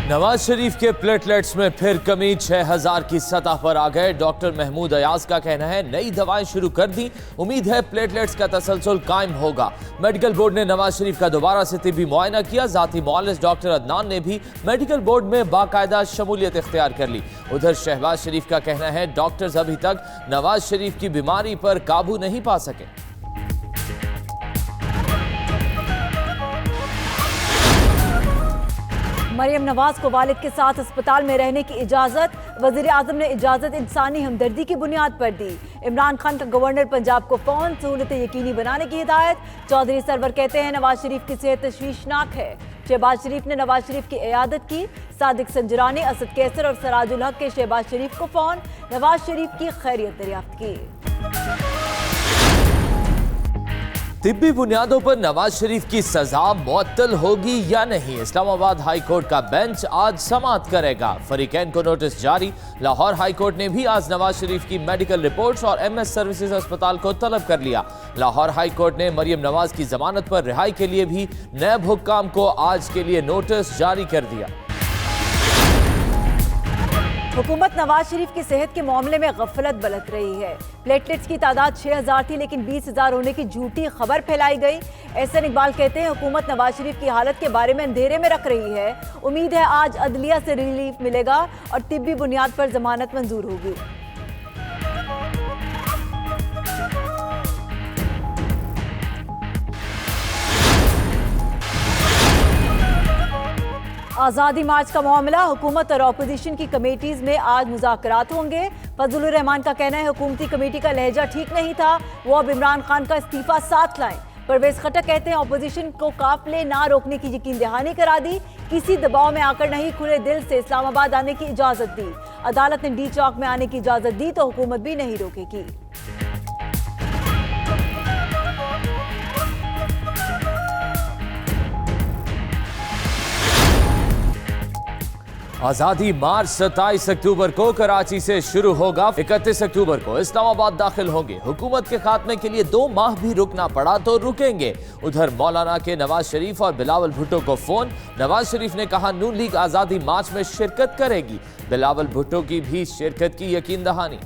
नवाज शरीफ के प्लेटलेट्स में फिर कमी 6000 की सतह पर आ गए। डॉक्टर महमूद अयाज का कहना है नई दवाएं शुरू कर दी, उम्मीद है प्लेटलेट्स का तसलसल कायम होगा। मेडिकल बोर्ड ने नवाज शरीफ का दोबारा से तिब्बी मुआयना किया। जाती मुआलिज डॉक्टर अदनान ने भी मेडिकल बोर्ड में बाकायदा शमूलियत इख्तियार कर ली। उधर शहबाज शरीफ का कहना है डॉक्टर्स अभी तक नवाज शरीफ की बीमारी पर काबू नहीं पा सके। मरियम नवाज को वालिद के साथ अस्पताल में रहने की इजाजत। वजीर आजम ने इजाजत इंसानी हमदर्दी की बुनियाद पर दी। इमरान खान का गवर्नर पंजाब को फ़ौरन सहूलतें यकीनी बनाने की हिदायत। चौधरी सरवर कहते हैं नवाज शरीफ की सेहत तशवीशनाक है। शहबाज शरीफ ने नवाज शरीफ की इयादत की। सादिक संजरानी, असद कैसर और सराजुल हक के शहबाज शरीफ को फ़ौन नवाज शरीफ की खैरियत दरियाफ्त की। तिब्बी बुनियादों पर नवाज शरीफ की सजा मुअत्तल होगी या नहीं, इस्लामाबाद हाई कोर्ट का बेंच आज समाअत करेगा। फरीकैन को नोटिस जारी। लाहौर हाई कोर्ट ने भी आज नवाज शरीफ की मेडिकल रिपोर्ट्स और MS सर्विसेज अस्पताल को तलब कर लिया। लाहौर हाई कोर्ट ने मरियम नवाज की जमानत पर रिहाई के लिए भी नैब हुक्काम को आज के लिए नोटिस जारी कर दिया। हुकूमत नवाज शरीफ की सेहत के मामले में गफलत बरत रही है। प्लेटलेट्स की तादाद 6000 थी, लेकिन 20000 होने की झूठी खबर फैलाई गई। एहसन इकबाल कहते हैं हुकूमत नवाज शरीफ की हालत के बारे में अंधेरे में रख रही है। उम्मीद है आज अदलिया से रिलीफ मिलेगा और तिब्बी बुनियाद पर जमानत मंजूर होगी। आज़ादी मार्च का मामला, हुकूमत और अपोजिशन की कमेटीज में आज मुज़ाकरात होंगे। फजलुर रहमान का कहना है हुकूमती कमेटी का लहजा ठीक नहीं था, वो अब इमरान खान का इस्तीफा साथ लाएं। परवेज खट्टर कहते हैं अपोजिशन को काफिले ना रोकने की यकीन दहानी करा दी, किसी दबाव में आकर नहीं खुले दिल से इस्लामाबाद आने की इजाजत दी। अदालत ने डी चौक में आने की इजाजत दी तो हुकूमत भी नहीं रोकेगी। आजादी मार्च 27 अक्टूबर को कराची से शुरू होगा। 31 अक्टूबर को इस्लामाबाद दाखिल होंगे। हुकूमत के खात्मे के लिए 2 माह भी रुकना पड़ा तो रुकेंगे। उधर मौलाना के नवाज शरीफ और बिलावल भुट्टो को फोन। नवाज शरीफ ने कहा नून लीग आजादी मार्च में शिरकत करेगी। बिलावल भुट्टो की भी शिरकत की यकीन दहानी।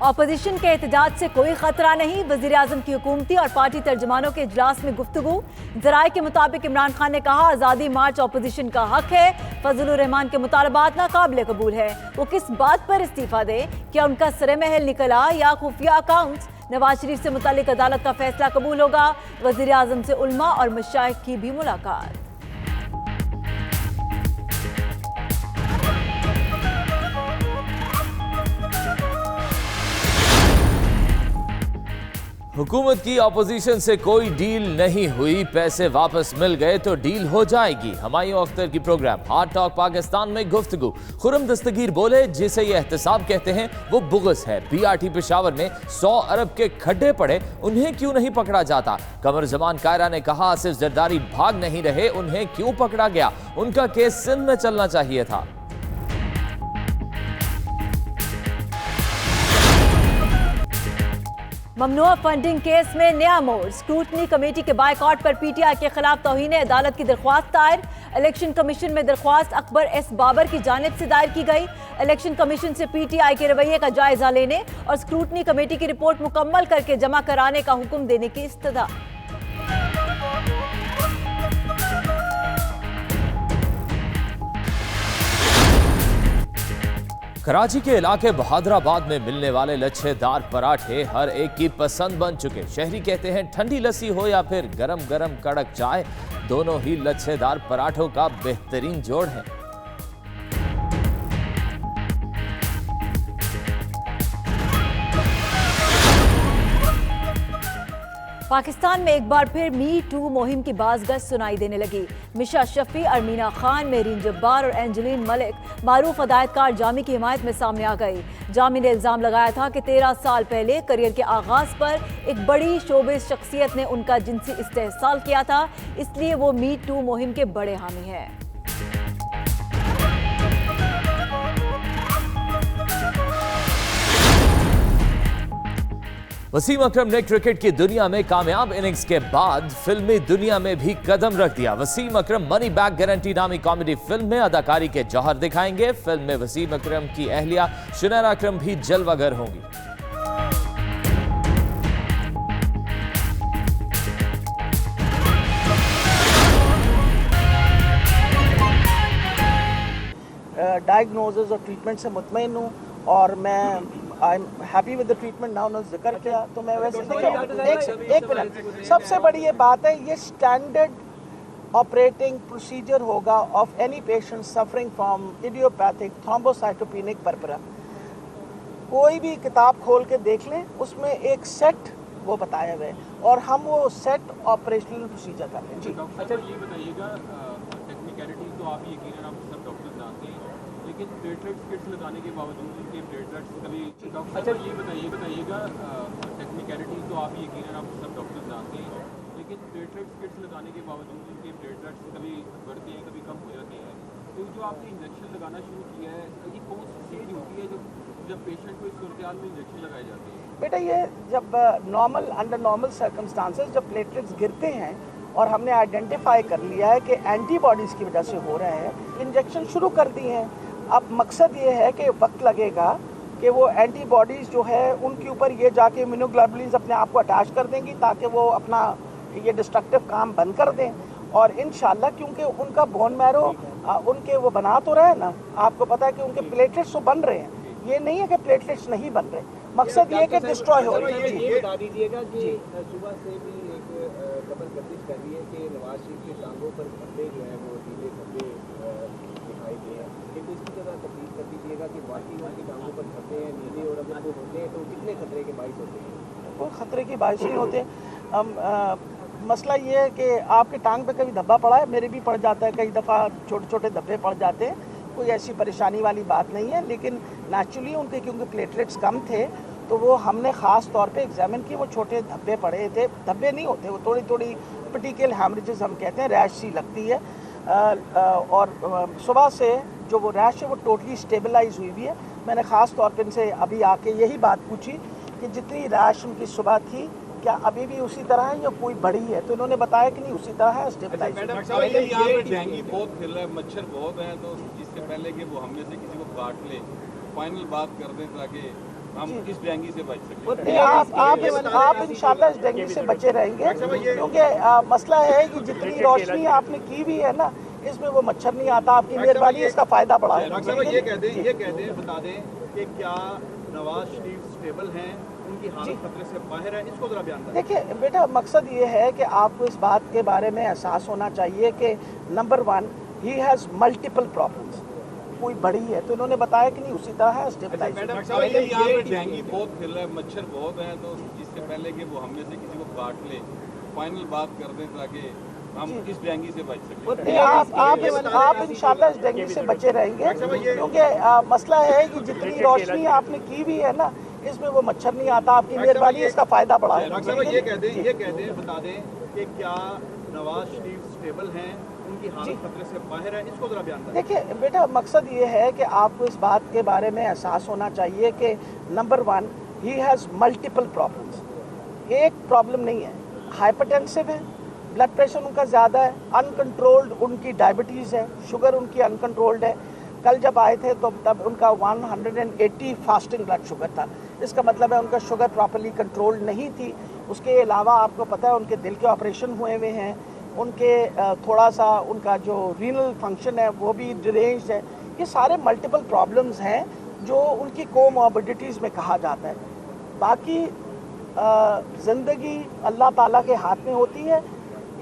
अपोजिशन के एहतजाज से कोई खतरा नहीं, वजीर आजम की हुकूमती और पार्टी तर्जमानों के इजलास में गुफ्तगू। जराये के मुताबिक इमरान खान ने कहा आज़ादी मार्च अपोजिशन का हक है। फजलुर रहमान के मुतालबात नाकाबिले कबूल है, वो किस बात पर इस्तीफा दे, क्या उनका सरे महल निकला या खुफिया अकाउंट्स। नवाज शरीफ से मुतालिक अदालत का फैसला कबूल होगा। वजीर आजम से उलमा और मशाइख की भी मुलाकात। हुकूमत की अपोजिशन से कोई डील नहीं हुई, पैसे वापस मिल गए तो डील हो जाएगी। हुमायूं अख्तर की प्रोग्राम हार्ड टॉक पाकिस्तान में गुफ्तगू। खुर्रम दस्तगीर बोले जिसे ये एहतसाब कहते हैं वो बुग़्ज़ है। BRT पेशावर में 100 अरब के खड्डे पड़े, उन्हें क्यों नहीं पकड़ा जाता। कमर जमान कायरा ने कहा आसिफ जरदारी भाग नहीं रहे, उन्हें क्यों पकड़ा गया, उनका केस सिंध में चलना चाहिए था। ममनुआ फंडिंग केस में नया मोड़। स्क्रूटनी कमेटी के बायकॉट पर PTI के खिलाफ तौहीन अदालत की दरख्वास्त दायर। इलेक्शन कमीशन में दरख्वास्त अकबर S बाबर की जानिब से दायर की गई। इलेक्शन कमीशन से PTI के रवैये का जायजा लेने और स्क्रूटनी कमेटी की रिपोर्ट मुकम्मल करके जमा कराने का हुक्म देने की इस्तदा। कराची के इलाके बहादुराबाद में मिलने वाले लच्छेदार पराठे हर एक की पसंद बन चुके। शहरी कहते हैं ठंडी लस्सी हो या फिर गरम गरम कड़क चाय, दोनों ही लच्छेदार पराठों का बेहतरीन जोड़ है। पाकिस्तान में एक बार फिर मी टू मुहिम की बाज़गश्त सुनाई देने लगी। मिशा शफी, अरमीना खान, मेरीन जब्बार और एंजलिन मलिक मारूफ हदायतकार जामी की हिमायत में सामने आ गई। जामी ने इल्ज़ाम लगाया था कि 13 साल पहले करियर के आगाज़ पर एक बड़ी शोबिज़ शख्सियत ने उनका जिनसी इस्तेहसाल किया था, इसलिए वो मी टू मुहिम के बड़े हामी हैं। वसीम अकरम ने क्रिकेट की दुनिया में कामयाब इनिंग्स के बाद फिल्मी दुनिया में भी कदम रख दिया। वसीम अकरम मनी बैक गारंटी नामी कॉमेडी फिल्म में अदाकारी के जौहर दिखाएंगे। फिल्म में वसीम अकरम की अहलिया शुनैरा अकरम भी जलवागर होंगी। डायग्नोसिस और ट्रीटमेंट से मुतमईन हूँ और मैं I am happy with the treatment. Now उन्होंने जिक्र किया तो मैं वैसे एक मिनट, सबसे बड़ी ये बात है, ये स्टैंडर्ड ऑपरेटिंग प्रोसीजर होगा of any patient suffering from idiopathic thrombocytopenic purpura. कोई भी किताब खोल के देख लें, उसमें एक सेट वो बताया हुआ है और हम वो सेट ऑपरेशनल प्रोसीजर कर लें। जी अच्छा, ये बताइएगा, टेक्निकलिटी तो आप यकीनन आप सब डॉक्टर जानते हैं, लेकिन प्लेटलेट्स किट्स लगाने के बावजूद उनके प्लेटलेट्स कभी अच्छा, ये बताइएगा, टेक्निकलिटी तो आप यकीनन आप सब डॉक्टर जानते हैं, लेकिन प्लेटलेट्स किट्स लगाने के बावजूद उनके प्लेटलेट्स कभी बढ़ते हैं, कभी कम हो जाते हैं। तो जो आपने इंजेक्शन लगाना शुरू किया है, ये कौन सी स्टेज होती है जब पेशेंट को इस सूरत में इंजेक्शन लगाए जाते हैं? बेटा, ये जब नॉर्मल अंडर नॉर्मल सर्कमस्टांसेस जब प्लेटलेट्स गिरते हैं और हमने आइडेंटिफाई कर लिया है कि एंटीबॉडीज़ की वजह से हो रहे हैं, इंजेक्शन शुरू कर दिए हैं। अब मकसद ये है कि वक्त लगेगा कि वो एंटीबॉडीज़ जो है उनके ऊपर ये जाके इम्यूनोग्लोबुलिन्स अपने आप को अटैच कर देंगी ताकि वो अपना ये डिस्ट्रक्टिव काम बंद कर दें। और इंशाल्लाह क्योंकि उनका बोन मैरो उनके वो बना तो रहे ना, आपको पता है कि उनके प्लेटलेट्स तो बन रहे हैं, ये नहीं है कि प्लेटलेट्स नहीं बन रहे। मकसद ये कि डिस्ट्रॉय हो रही है। ये बता दीजिएगा कि सुबह से भी एक खबर गर्दिश कर रही है कि नवाज शरीफ के टांगों पर धब्बे जो हैं वो ढीले धब्बे दिखाई दे हैं, लेकिन इसकी जगह तकलीफ कर दीजिएगा कि बाकी उनकी टांगों पर धब्बे हैं नीले, और अगर वो होते हैं तो कितने खतरे के बाइस होते हैं? कोई खतरे की बाइस नहीं होते। मसला ये है कि आपके टांग पे कभी धब्बा पड़ा है, मेरे भी पड़ जाता है, कई दफ़ा छोटे छोटे धब्बे पड़ जाते हैं, कोई ऐसी परेशानी वाली बात नहीं है। लेकिन नेचुरली उनके क्योंकि प्लेटलेट्स कम थे तो वो हमने ख़ास तौर पे एग्जामिन किए, वो छोटे धब्बे पड़े थे। धब्बे नहीं होते, वो थोड़ी थोड़ी पर्टिकल हैमरेजेस हम कहते हैं, रैश सी लगती है। और सुबह से जो वो रैश है वो टोटली स्टेबलाइज हुई हुई है। मैंने ख़ास तौर पे इनसे अभी आके यही बात पूछी कि जितनी रैश उनकी सुबह थी क्या अभी भी उसी तरह है या कोई बड़ी है, तो इन्होंने बताया कि नहीं उसी तरह है, स्टेबलाइज। डेंगू बहुत फैल रहा है, मच्छर बहुत है, तो इससे पहले कि वो हम में से किसी को काट ले, फाइनल बात कर दें ताकि हम इस डेंगू से बच सकें। आप इंशाल्लाह इस डेंगू से बचे रहेंगे, क्योंकि मसला है कि जितनी रोशनी आपने की भी है ना, इसमें वो मच्छर नहीं आता। आपकी मेहरबानी, इसका फायदा बड़ा है। ये कह दें बता दें कि क्या नवाज शरीफ स्टेबल हैं, उनकी हालत खतरे से बाहर है, इसको जरा बयान करें। देखिए बेटा, मकसद ये है कि आपको इस बात के बारे में एहसास होना चाहिए कि number 1 he has multiple problems. कोई बड़ी है तो इन्होंने बताया कि नहीं उसी तरह है, स्टेबलाइज। डेंगू बहुत फैल रहा है, मच्छर बहुत है, तो इससे पहले कि वो हम में से किसी को काट ले, फाइनल बात कर दें ताकि हम इस डेंगू से बच सकें। आप इंशाल्लाह इस डेंगू से बचे रहेंगे, क्योंकि मसला है कि जितनी रोशनी आपने की भी है ना, इसमें वो मच्छर नहीं आता। आपकी मेहरबानी, इसका फायदा बड़ा है। ये कह दें बता दें कि क्या नवाज शरीफ स्टेबल हैं, उनकी हालत खतरे से बाहर है, इसको जरा बयान करें। देखिए बेटा, मकसद ये है कि आपको इस बात के बारे में एहसास होना चाहिए कि number 1 he has multiple problems. एक प्रॉब्लम नहीं है, हाइपरटेंसिव है, ब्लड प्रेशर उनका ज़्यादा है, अनकंट्रोल्ड उनकी डायबिटीज़ है, शुगर उनकी अनकंट्रोल्ड है। कल जब आए थे तो तब उनका 180 फास्टिंग ब्लड शुगर था, इसका मतलब है उनका शुगर प्रॉपर्ली कंट्रोल नहीं थी। उसके अलावा आपको पता है उनके दिल के ऑपरेशन हुए हुए हैं, उनके थोड़ा सा उनका जो रीनल फंक्शन है वो भी डिरेंज्ड है। ये सारे मल्टीपल प्रॉब्लम्स हैं जो उनकी कोमॉर्बिडिटीज़ में कहा जाता है। बाकी ज़िंदगी अल्लाह ताला के हाथ में होती है।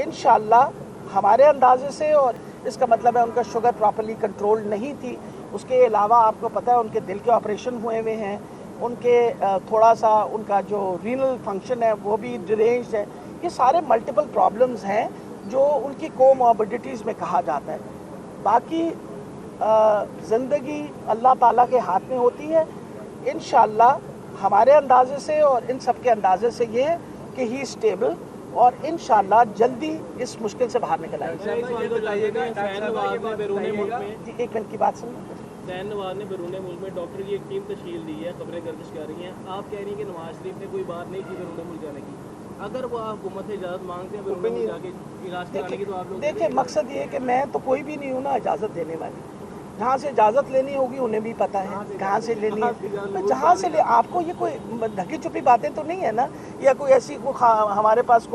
इंशाअल्लाह हमारे अंदाजे से, और इसका मतलब है उनका शुगर प्रॉपर्ली कंट्रोल नहीं थी। उसके अलावा आपको पता है उनके दिल के ऑपरेशन हुए हुए हैं, उनके थोड़ा सा उनका जो रीनल फंक्शन है वो भी डिरेंज्ड है। ये सारे मल्टीपल प्रॉब्लम्स हैं जो उनकी कोमॉर्बिडिटीज़ में कहा जाता है। बाकी ज़िंदगी अल्लाह ताला के हाथ में होती है। इंशाअल्लाह हमारे अंदाजे से और इन सब के अंदाजे से ये है कि ही स्टेबल, और इंशाअल्लाह जल्दी इस मुश्किल से बाहर निकल आएंगे। बताइएगा, जी, एक मिनट की बात सुनिए। जैन नवाज ने बैरून मुल्क में डॉक्टर की एक टीम तश्कील दी है, खबरें गर्दिश कर रही हैं। आप कह रही हैं कि नवाज शरीफ ने कोई बात नहीं की बैरून मुल्क जाने की। अगर वो हुकूमत से इजाज़त मांगते हैं बैरून मुल्क जाके इलाज कराने की, तो आप लोग देखिए मकसद ये है कि मैं तो कोई भी नहीं हूँ ना इजाज़त देने वाली। जहाँ से इजाज़त लेनी होगी उन्हें भी पता है कहाँ से लेनी है, तो जहाँ से ले। आपको ये कोई ढकी छुपी बातें तो नहीं है ना, या कोई ऐसी हमारे पास कोई